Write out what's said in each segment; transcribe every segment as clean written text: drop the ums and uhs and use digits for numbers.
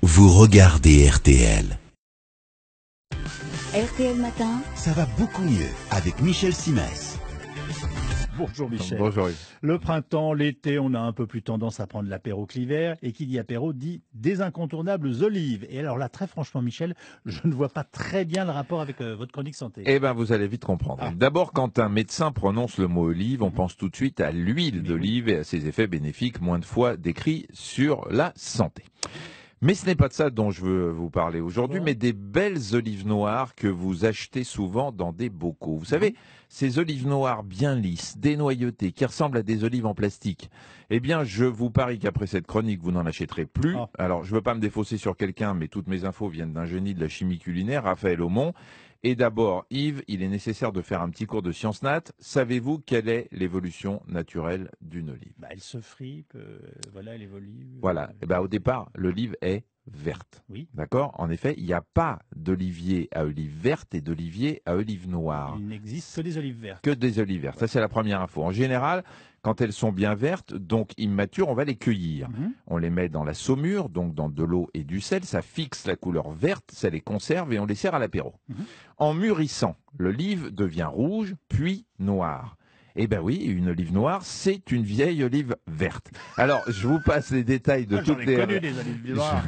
Vous regardez RTL. RTL Matin. Ça va beaucoup mieux avec Michel Simès. Bonjour Michel. Bonjour. Le printemps, l'été, on a un peu plus tendance à prendre l'apéro que l'hiver. Et qui dit apéro dit des incontournables olives. Et alors là, très franchement Michel, je ne vois pas très bien le rapport avec votre chronique santé. Eh ben, vous allez vite comprendre. Ah. D'abord, quand un médecin prononce le mot olive, on pense tout de suite à l'huile d'olive et à ses effets bénéfiques, moins de fois décrits sur la santé. Mais ce n'est pas de ça dont je veux vous parler aujourd'hui, mais des belles olives noires que vous achetez souvent dans des bocaux. Vous savez, ces olives noires bien lisses, dénoyautées, qui ressemblent à des olives en plastique. Eh bien, je vous parie qu'après cette chronique, vous n'en achèterez plus. Ah. Alors, je ne veux pas me défausser sur quelqu'un, mais toutes mes infos viennent d'un génie de la chimie culinaire, Raphaël Aumont. Et d'abord, Yves, il est nécessaire de faire un petit cours de sciences nat. Savez-vous quelle est l'évolution naturelle d'une olive? Elle se fripe, voilà, elle évolue. Voilà. Eh ben, au départ, l'olive est verte. Oui. D'accord? En effet, il n'y a pas d'olivier à olive verte et d'olivier à olive noire. Il n'existe que des olives vertes. Que des olives vertes. Ça, c'est la première info. En général, quand elles sont bien vertes, donc immatures, on va les cueillir. On les met dans la saumure, donc dans de l'eau et du sel. Ça fixe la couleur verte, ça les conserve et on les sert à l'apéro. En mûrissant, l'olive devient rouge, puis noire. Eh ben oui, une olive noire, c'est une vieille olive verte. Alors, je vous passe les détails de J'en toutes ai les... connu des olives noires.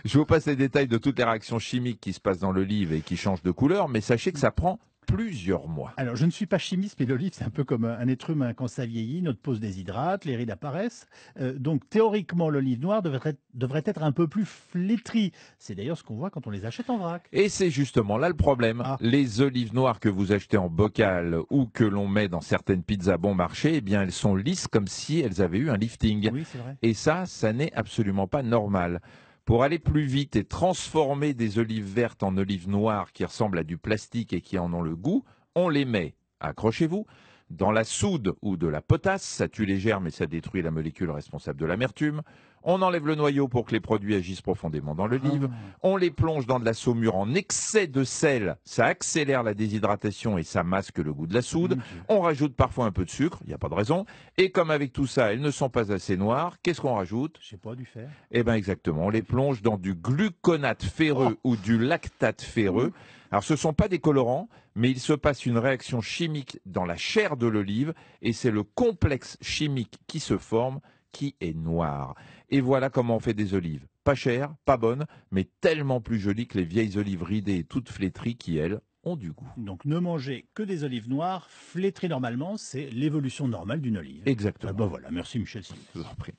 Je vous passe les détails de toutes les réactions chimiques qui se passent dans l'olive et qui changent de couleur, mais sachez que ça prend plusieurs mois. Alors, je ne suis pas chimiste, mais l'olive, c'est un peu comme un être humain. Quand ça vieillit, notre peau se déshydrate, les rides apparaissent. Donc, théoriquement, l'olive noire devrait être un peu plus flétrie. C'est d'ailleurs ce qu'on voit quand on les achète en vrac. Et c'est justement là le problème. Ah. Les olives noires que vous achetez en bocal ou que l'on met dans certaines pizzas bon marché, eh bien, elles sont lisses comme si elles avaient eu un lifting. Oui, c'est vrai. Et ça n'est absolument pas normal. Pour aller plus vite et transformer des olives vertes en olives noires qui ressemblent à du plastique et qui en ont le goût, on les met, accrochez-vous, dans la soude ou de la potasse, ça tue les germes et ça détruit la molécule responsable de l'amertume. On enlève le noyau pour que les produits agissent profondément dans l'olive. On les plonge dans de la saumure en excès de sel, ça accélère la déshydratation et ça masque le goût de la soude. On rajoute parfois un peu de sucre, il n'y a pas de raison. Et comme avec tout ça, elles ne sont pas assez noires, qu'est-ce qu'on rajoute? Je sais pas, du fer. Eh bien exactement, on les plonge dans du gluconate ferreux ou du lactate ferreux. Alors ce ne sont pas des colorants, mais il se passe une réaction chimique dans la chair de l'olive et c'est le complexe chimique qui se forme qui est noir. Et voilà comment on fait des olives. Pas chères, pas bonnes, mais tellement plus jolies que les vieilles olives ridées et toutes flétries qui, elles, ont du goût. Donc, ne manger que des olives noires, flétries normalement, c'est l'évolution normale d'une olive. Exactement. Ben voilà, merci Michel Simon. Je vous en prie.